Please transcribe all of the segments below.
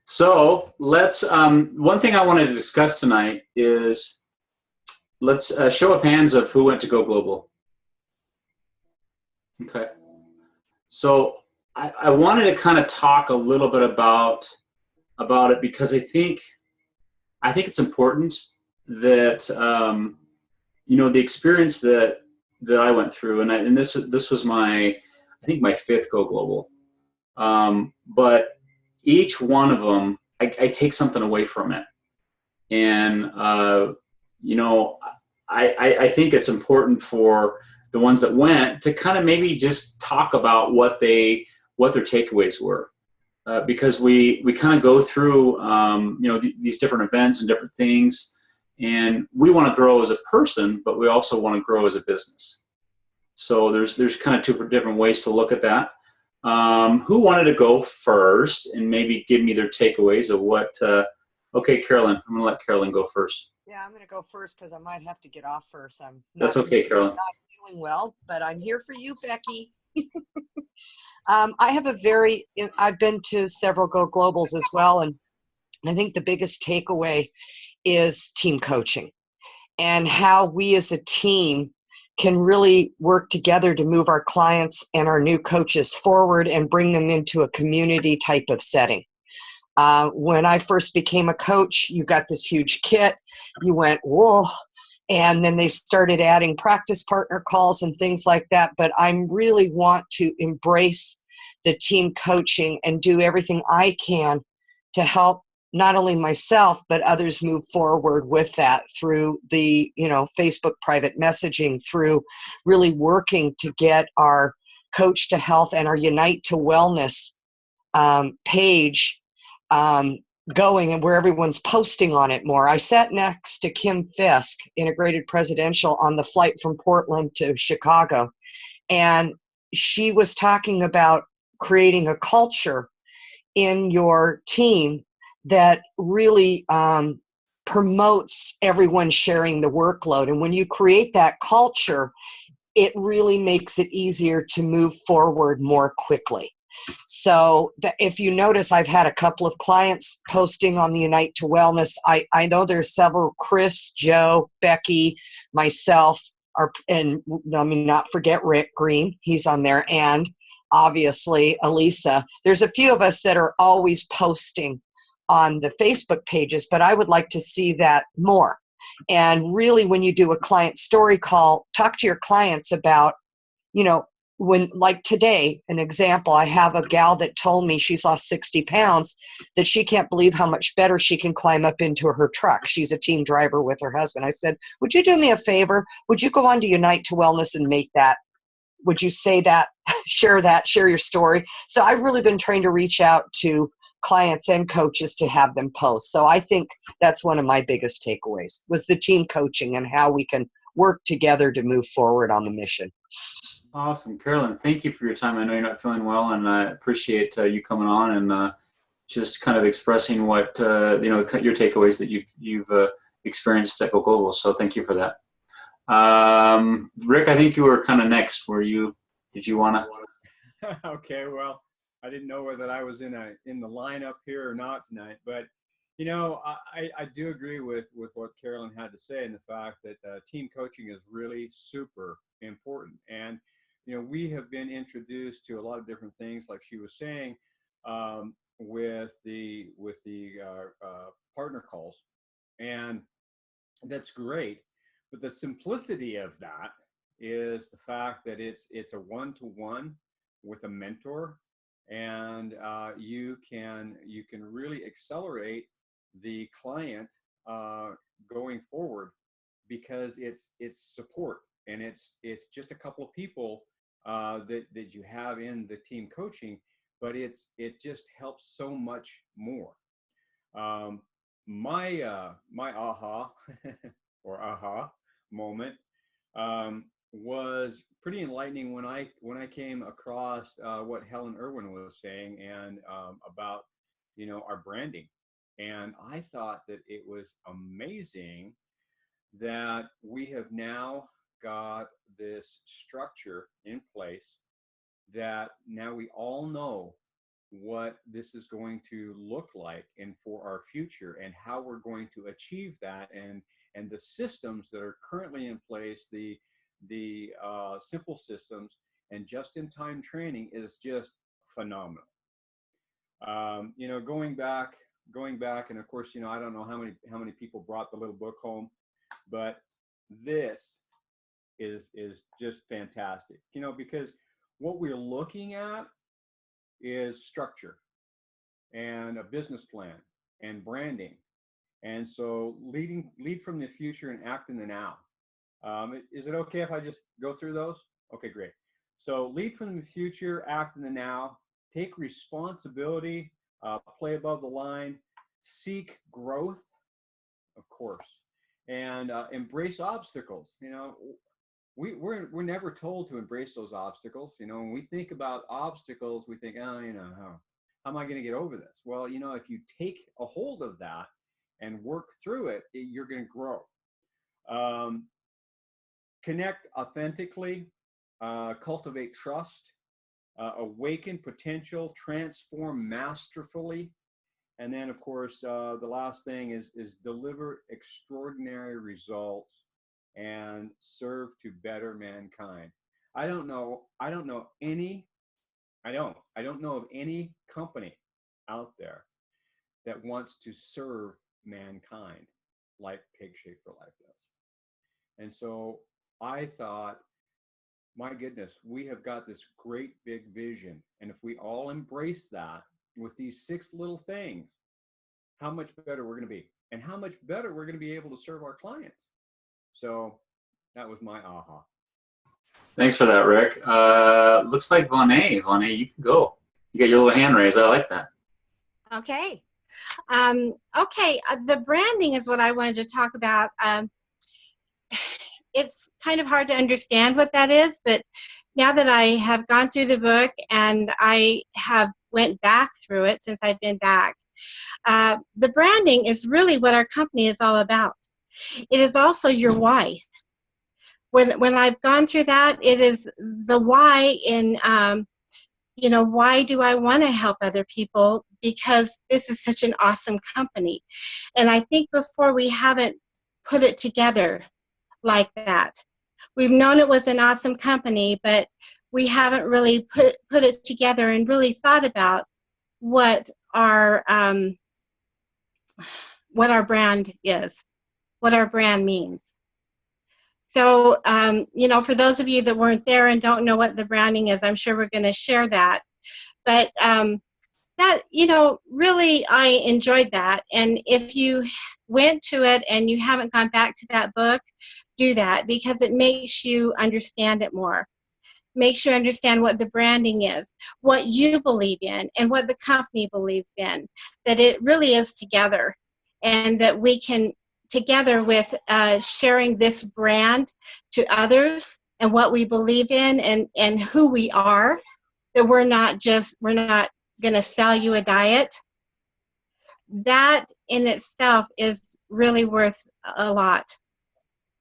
So let's. One thing I wanted to discuss tonight is let's show of hands of who went to Go Global. Okay. So I wanted to kind of talk a little bit about it because I think it's important that the experience that I went through, and this was my fifth Go Global, but each one of them I take something away from it. And you know, I think it's important for the ones that went to kind of maybe just talk about what their takeaways were, because we kind of go through these different events and different things, and we want to grow as a person, but we also want to grow as a business. So there's kind of two different ways to look at that. Who wanted to go first and maybe give me their takeaways of what? Okay, Carolyn, I'm going to let Carolyn go first. Yeah, I'm going to go first because I might have to get off first. I'm That's okay, Carolyn. not feeling well, but I'm here for you, Becky. I've been to several Go Globals as well, and I think the biggest takeaway is team coaching and how we as a team can really work together to move our clients and our new coaches forward and bring them into a community type of setting. When I first became a coach, you got this huge kit. You went, whoa. And then they started adding practice partner calls and things like that. But I really want to embrace the team coaching and do everything I can to help not only myself, but others move forward with that through the, Facebook private messaging, through really working to get our Coach to Health and our Unite to Wellness page going, and where everyone's posting on it more. I sat next to Kim Fisk, Integrated Presidential, on the flight from Portland to Chicago, and she was talking about creating a culture in your team that really promotes everyone sharing the workload. And when you create that culture, it really makes it easier to move forward more quickly. So if you notice, I've had a couple of clients posting on the Unite to Wellness. I know there's several, Chris, Joe, Becky, myself, and I mean, not forget Rick Green, he's on there, and obviously Elisa. There's a few of us that are always posting on the Facebook pages, but I would like to see that more. And really, when you do a client story call, talk to your clients about, when, like today, an example, I have a gal that told me she's lost 60 pounds, that she can't believe how much better she can climb up into her truck. She's a team driver with her husband. I said, would you do me a favor? Would you go on to Unite to Wellness and make that? Would you say that, share your story? So I've really been trying to reach out to clients and coaches to have them post. So I think that's one of my biggest takeaways, was the team coaching and how we can work together to move forward on the mission. Awesome, Carolyn. Thank you for your time. I know you're not feeling well, and I appreciate you coming on and just kind of expressing what your takeaways that you've experienced at Go Global. So thank you for that. Rick, I think you were kind of next. Did you want to? Okay, well, I didn't know whether I was in the lineup here or not tonight, but I do agree with what Carolyn had to say, and the fact that team coaching is really super important. And we have been introduced to a lot of different things, like she was saying, with the partner calls, and that's great. But the simplicity of that is the fact that it's a one-to-one with a mentor, and you can really accelerate the client going forward, because it's support, and it's just a couple of people that you have in the team coaching, but it just helps so much more. My aha or aha moment was pretty enlightening when I came across what Helen Irwin was saying, and about our branding. And I thought that it was amazing that we have now got this structure in place, that now we all know what this is going to look like and for our future and how we're going to achieve that, and the systems that are currently in place, the simple systems and just-in-time training is just phenomenal. You know, going back, and of course, you know, I don't know how many people brought the little book home, but this is just fantastic. You know, because what we're looking at is structure and a business plan and branding, and so lead from the future and act in the now. Is it okay if I just go through those? Okay, great. So lead from the future, act in the now, take responsibility, play above the line, seek growth, of course, and embrace obstacles. You know, we're never told to embrace those obstacles. You know, when we think about obstacles, we think, oh, you know, how am I going to get over this? Well, you know, if you take a hold of that and work through it, you're going to grow. Connect authentically, cultivate trust, awaken potential, transform masterfully, and then, of course, the last thing is deliver extraordinary results and serve to better mankind. I don't know of any company out there that wants to serve mankind like Pig Shape for Life does. And so I thought, my goodness, we have got this great big vision. And if we all embrace that with these 6 little things, how much better we're going to be, and how much better we're going to be able to serve our clients. So that was my aha. Thanks for that, Rick. Looks like Vonnie. Vonnie, you can go. You got your little hand raised. I like that. Okay. The branding is what I wanted to talk about. It's kind of hard to understand what that is, but now that I have gone through the book and I have went back through it since I've been back, the branding is really what our company is all about. It is also your why. When I've gone through that, it is the why in, you know, why do I want to help other people? Because this is such an awesome company. And I think before we haven't put it together like that. We've known it was an awesome company, but we haven't really put it together and really thought about what our brand is, what our brand means. So, you know, for those of you that weren't there and don't know what the branding is, I'm sure we're going to share that. But that, you know, really I enjoyed that. And if you went to it and you haven't gone back to that book, do that, because it makes you understand it more. Makes you understand what the branding is, what you believe in, and what the company believes in. That it really is together, and that we can, together with sharing this brand to others and what we believe in and who we are, that we're not going to sell you a diet. That in itself is really worth a lot.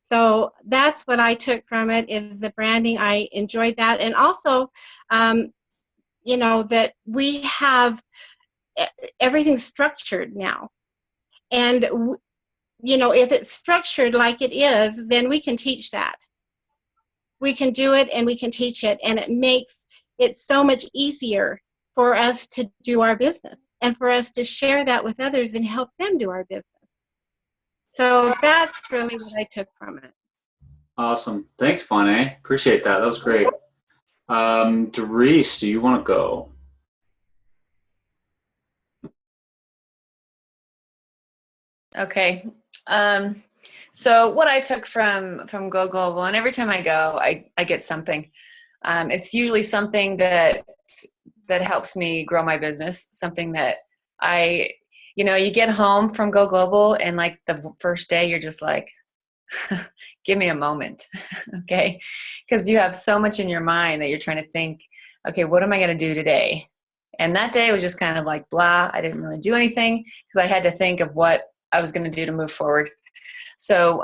So that's what I took from it, is the branding. I enjoyed that. And also, you know, that we have everything structured now. And, you know, if it's structured like it is, then we can teach that. We can do it and we can teach it. And it makes it so much easier for us to do our business and for us to share that with others and help them do our business. So that's really what I took from it. Awesome. Thanks, Vonnie. Appreciate that. That was great. Doris, do you want to go? Okay. So what I took from Go Global, and every time I go, I get something. It's usually something that helps me grow my business, something that you know, you get home from Go Global and like the first day you're just like, give me a moment, okay? Because you have so much in your mind that you're trying to think, okay, what am I going to do today? And that day was just kind of like blah. I didn't really do anything because I had to think of what I was going to do to move forward. So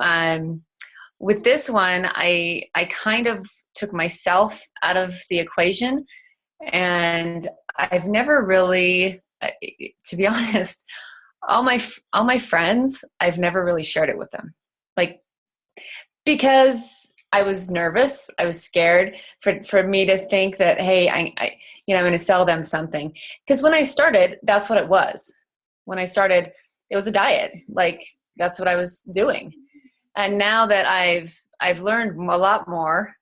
with this one, I kind of took myself out of the equation, and I've never really, to be honest, all my friends, I've never really shared it with them, like, because I was nervous. I was scared for me to think that, hey, I'm going to sell them something. Because when I started, that's what it was. When I started, it was a diet. Like, that's what I was doing. And now that I've learned a lot more,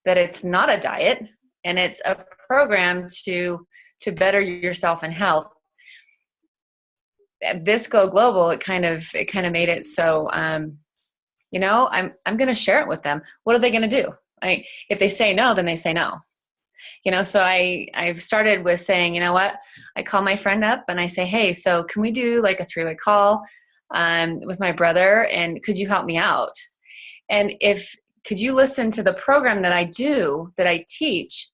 that it's not a diet and it's a program to better yourself and health. This Go Global, it kind of made it so, I'm going to share it with them. What are they going to do? If they say no, then they say no. So I've started with saying, you know what, I call my friend up and I say, hey, so can we do like a 3-way call with my brother, and could you help me out? And could you listen to the program that I do, that I teach?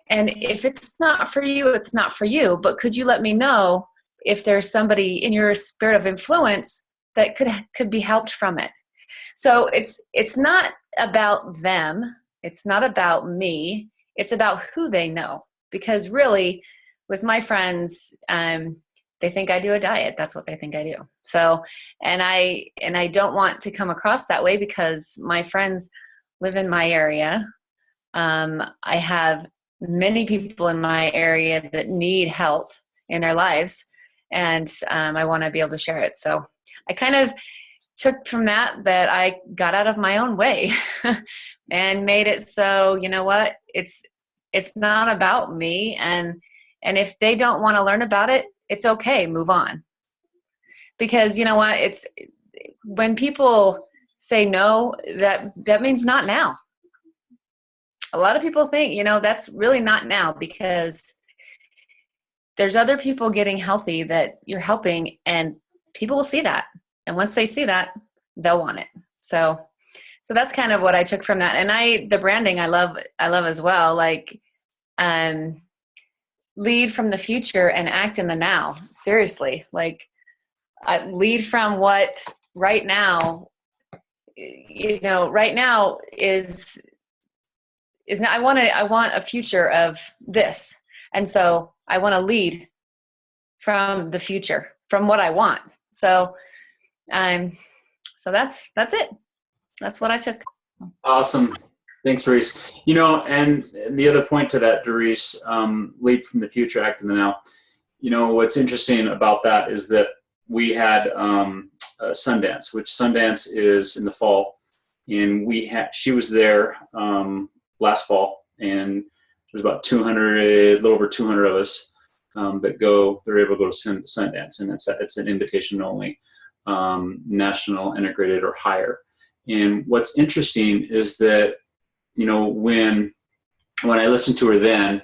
And if it's not for you, it's not for you. But could you let me know if there's somebody in your sphere of influence that could be helped from it? So it's not about them. It's not about me. It's about who they know. Because really, with my friends, they think I do a diet. That's what they think I do. So, and I don't want to come across that way, because my friends live in my area. I have many people in my area that need help in their lives, and I want to be able to share it. So I kind of took from that I got out of my own way and made it so, you know what, it's not about me, and if they don't want to learn about it, it's okay, move on. Because you know what, it's when people say no, that means not now. A lot of people think, that's really not now, because there's other people getting healthy that you're helping, and people will see that. And once they see that, they'll want it. So that's kind of what I took from that. And the branding I love as well. Like, lead from the future and act in the now. Seriously, like, lead from what right now. Right now is not. I want a future of this, and so I want to lead from the future, from what I want. So that's it. That's what I took. Awesome. Thanks, Doris. And the other point to that, Doris, lead from the future, act in the now. What's interesting about that is that we had Sundance, which Sundance is in the fall, and she was there last fall, and there's about 200, a little over 200 of us they're able to go to Sundance, and it's an invitation only, national, integrated, or higher. And what's interesting is that, when I listened to her then,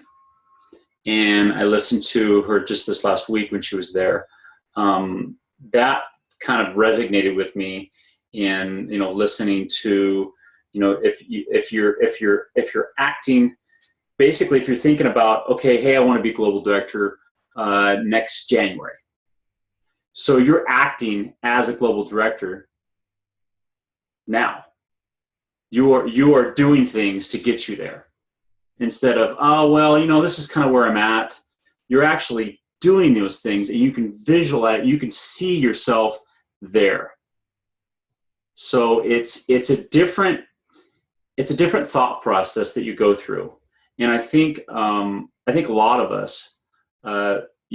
and I listened to her just this last week when she was there, that kind of resonated with me in, listening to, if you're acting, basically, if you're thinking about, okay, hey, I want to be global director next January. So you're acting as a global director now. You are doing things to get you there, instead of, oh, well, this is kind of where I'm at. You're actually doing those things, and you can visualize, you can see yourself there. So it's a different thought process that you go through. And I think a lot of us,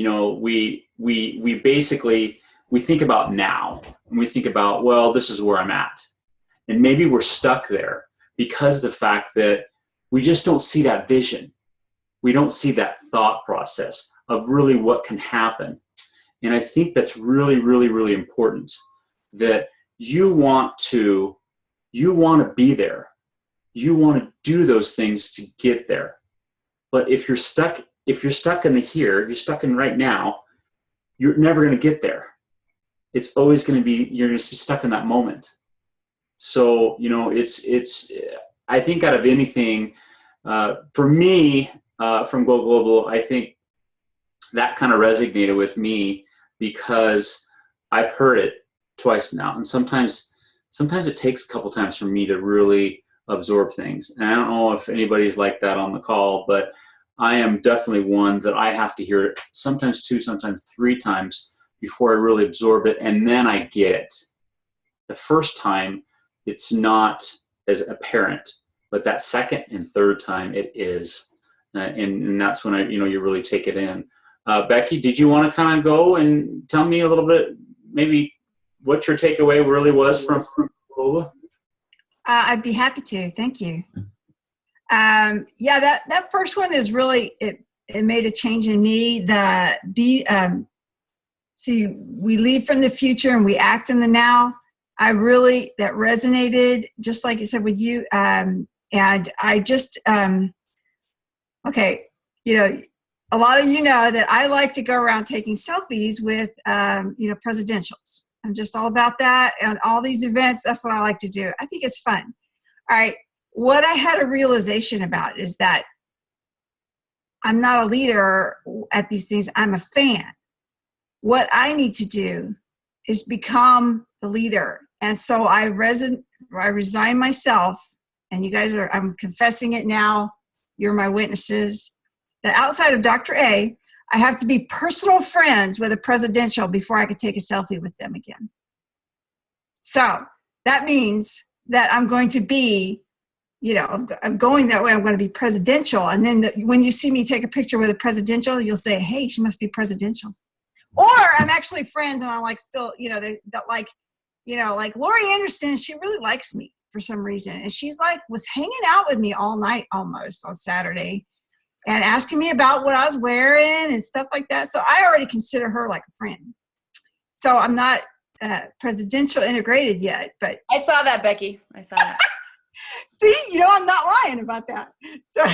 we basically, we think about now, and we think about, well, this is where I'm at. And maybe we're stuck there because of the fact that we just don't see that vision. We don't see that thought process of really what can happen. And I think that's really, really, really important, that you want to be there. You want to do those things to get there. But if you're stuck in the here, if you're stuck in right now, you're never going to get there. It's always going to be, you're going to be stuck in that moment. So, it's I think out of anything, for me, from Go Global, I think that kind of resonated with me because I've heard it twice now. And sometimes it takes a couple times for me to really absorb things. And I don't know if anybody's like that on the call, but I am definitely one that I have to hear it sometimes 2, sometimes 3 times before I really absorb it, and then I get it. The first time, it's not as apparent, but that second and third time it is, and that's when you really take it in. Becky, did you want to kind of go and tell me a little bit, maybe what your takeaway really was from Lola? I'd be happy to. Thank you. That first one is really, it made a change in me. See, we lead from the future and we act in the now. That resonated, just like you said with you. And I just, okay, a lot of you know that I like to go around taking selfies with, presidentials. I'm just all about that. And all these events, that's what I like to do. I think it's fun. All right. What I had a realization about is that I'm not a leader at these things. I'm a fan. What I need to do is become the leader. And so I resign myself, and you guys I'm confessing it now. You're my witnesses. That outside of Dr. A, I have to be personal friends with a presidential before I could take a selfie with them again. So that means that I'm going to be, I'm going that way. I'm going to be presidential. And then when you see me take a picture with a presidential, you'll say, hey, she must be presidential. Or I'm actually friends and I'm like still, like Lori Anderson, she really likes me for some reason. And she's was hanging out with me all night almost on Saturday and asking me about what I was wearing and stuff like that. So I already consider her like a friend. So I'm not presidential integrated yet, but I saw that, Becky. I saw that. See, I'm not lying about that. So,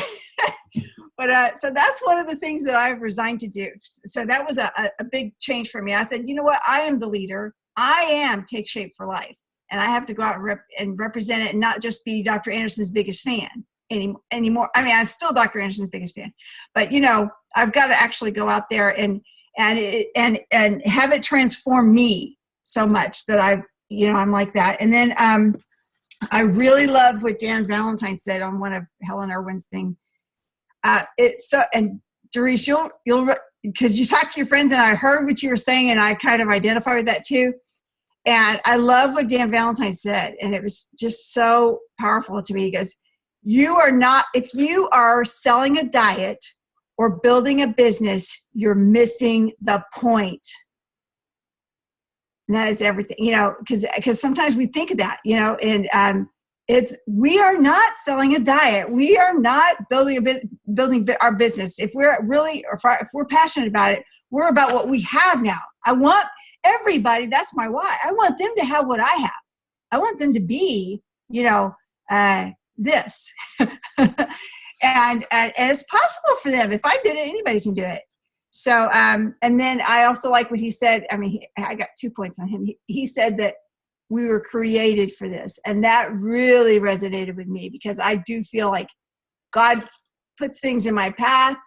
so that's one of the things that I've resigned to do. So that was a big change for me. I said, you know what? I am the leader. I am Take Shape for Life. And I have to go out and represent it and not just be Dr. Anderson's biggest fan anymore. I mean, I'm still Dr. Anderson's biggest fan, but I've got to actually go out there and have it transform me so much that I'm like that. And then, I really love what Dan Valentine said on one of Helen Irwin's things. It's so, and Doris, you'll because you talk to your friends and I heard what you were saying and I kind of identify with that too. And I love what Dan Valentine said. And it was just so powerful to me. He goes, if you are selling a diet or building a business, you're missing the point. And that is everything, because sometimes we think of that, and we are not selling a diet. We are not building our business. If we're passionate about it, we're about what we have now. I want everybody, that's my why. I want them to have what I have. I want them to be, this. and it's possible for them. If I did it, anybody can do it. So, and then I also like what he said. I mean, I got 2 points on him. He said that we were created for this. And that really resonated with me because I do feel like God puts things in my path.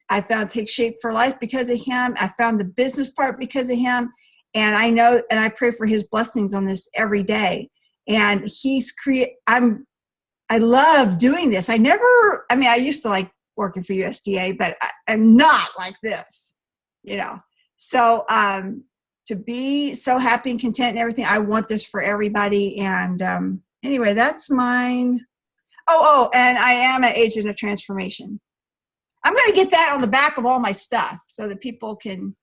I found Take Shape for Life because of him. I found the business part because of him. And I know, and I pray for his blessings on this every day. And I love doing this. I used to like working for USDA, but I'm not like this, So to be so happy and content and everything, I want this for everybody. And anyway, that's mine. Oh, and I am an agent of transformation. I'm going to get that on the back of all my stuff so that people can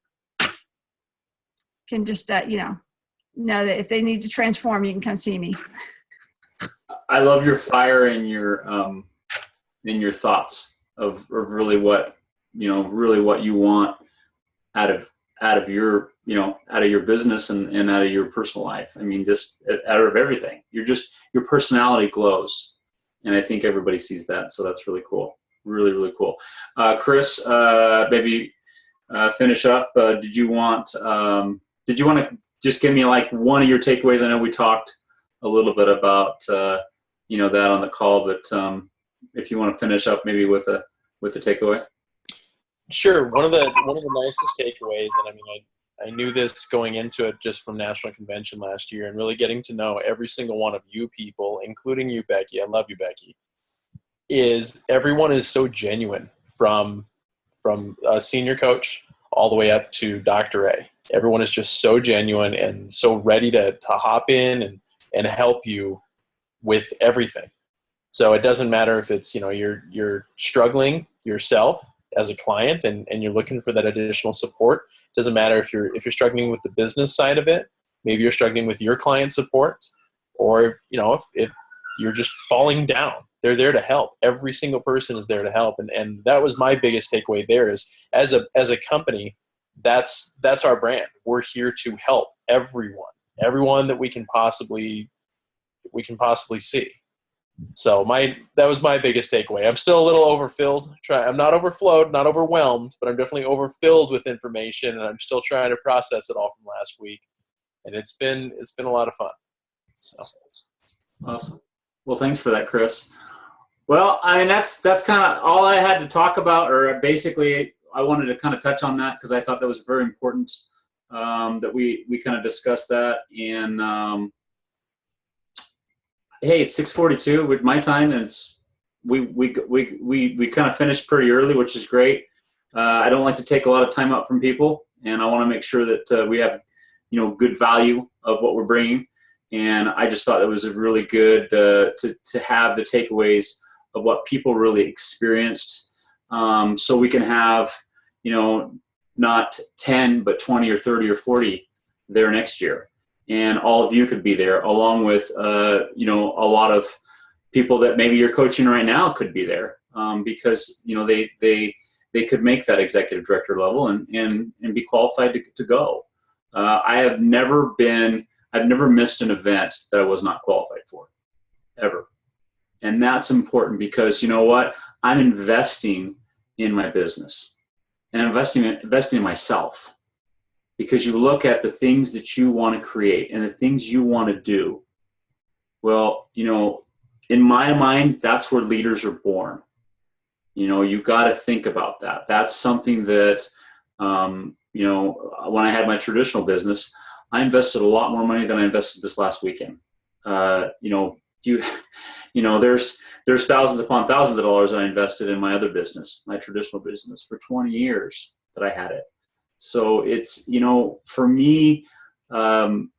just, know that if they need to transform, you can come see me. I love your fire and your thoughts of really what you want out of your business and out of your personal life. I mean, just out of everything, your personality glows, and I think everybody sees that. So that's really cool. Really, really cool. Chris, maybe finish up. Did you want to just give me like one of your takeaways? I know we talked a little bit about that on the call, but if you want to finish up maybe with a takeaway. Sure. One of the nicest takeaways, and I mean, I knew this going into it just from National Convention last year, and really getting to know every single one of you people, including you, Becky. I love you, Becky. Is everyone is so genuine from a senior coach all the way up to Dr. A. Everyone is just so genuine and so ready to hop in and help you with everything. So it doesn't matter if it's, you're struggling yourself as a client and you're looking for that additional support. It doesn't matter if you're struggling with the business side of it. Maybe you're struggling with your client support, or, if you're just falling down, they're there to help. Every single person is there to help. And that was my biggest takeaway there is as a company, that's our brand. We're here to help everyone that we can possibly see. So that was my biggest takeaway. I'm still a little overfilled. I'm not overflowed, not overwhelmed, but I'm definitely overfilled with information, and I'm still trying to process it all from last week. And it's been a lot of fun. So awesome. Well, thanks for that, Chris. Well, that's kind of all I had to talk about, or basically I wanted to kind of touch on that because I thought that was very important that we kind of discussed that. And hey, it's 6:42 with my time, and we kind of finished pretty early, which is great. I don't like to take a lot of time out from people, and I want to make sure that we have good value of what we're bringing. And I just thought it was a really good to have the takeaways of what people really experienced, so we can have not 10 but 20 or 30 or 40 there next year. And all of you could be there, along with a lot of people that maybe you're coaching right now could be there, because they could make that executive director level and be qualified to go. I've never missed an event that I was not qualified for, ever. And that's important because you know what? I'm investing in my business and investing in myself. Because you look at the things that you want to create and the things you want to do. Well, in my mind, that's where leaders are born. You got to think about that. That's something that, when I had my traditional business, I invested a lot more money than I invested this last weekend. There's thousands upon thousands of dollars I invested in my other business, my traditional business, for 20 years that I had it. So it's, for me, I'm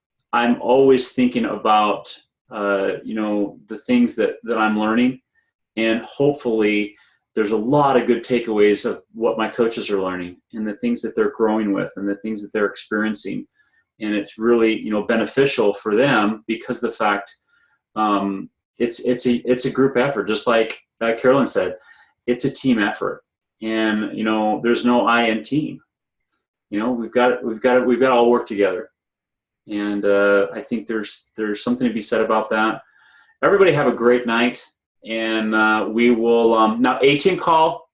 always thinking about, the things that I'm learning, and hopefully there's a lot of good takeaways of what my coaches are learning and the things that they're growing with and the things that they're experiencing. And it's really, beneficial for them because the fact, it's a group effort, just like Carolyn said, it's a team effort, and, there's no I in team. We've got to all work together, and I think there's something to be said about that. Everybody have a great night, and we will now 18 call.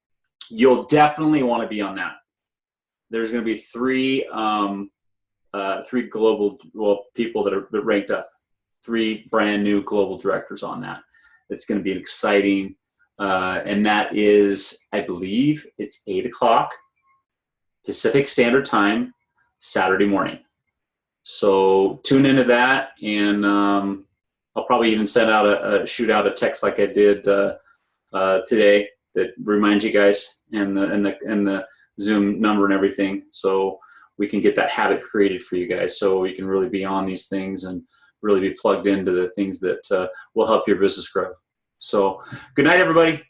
You'll definitely want to be on that. There's going to be three global people that ranked up, 3 brand new global directors on that. It's going to be exciting, and that is, I believe, it's 8:00. Pacific Standard Time, Saturday morning. So tune into that, and I'll probably even send out shoot out a text like I did today that reminds you guys, and the Zoom number and everything, so we can get that habit created for you guys, so you can really be on these things and really be plugged into the things that will help your business grow. So good night, everybody.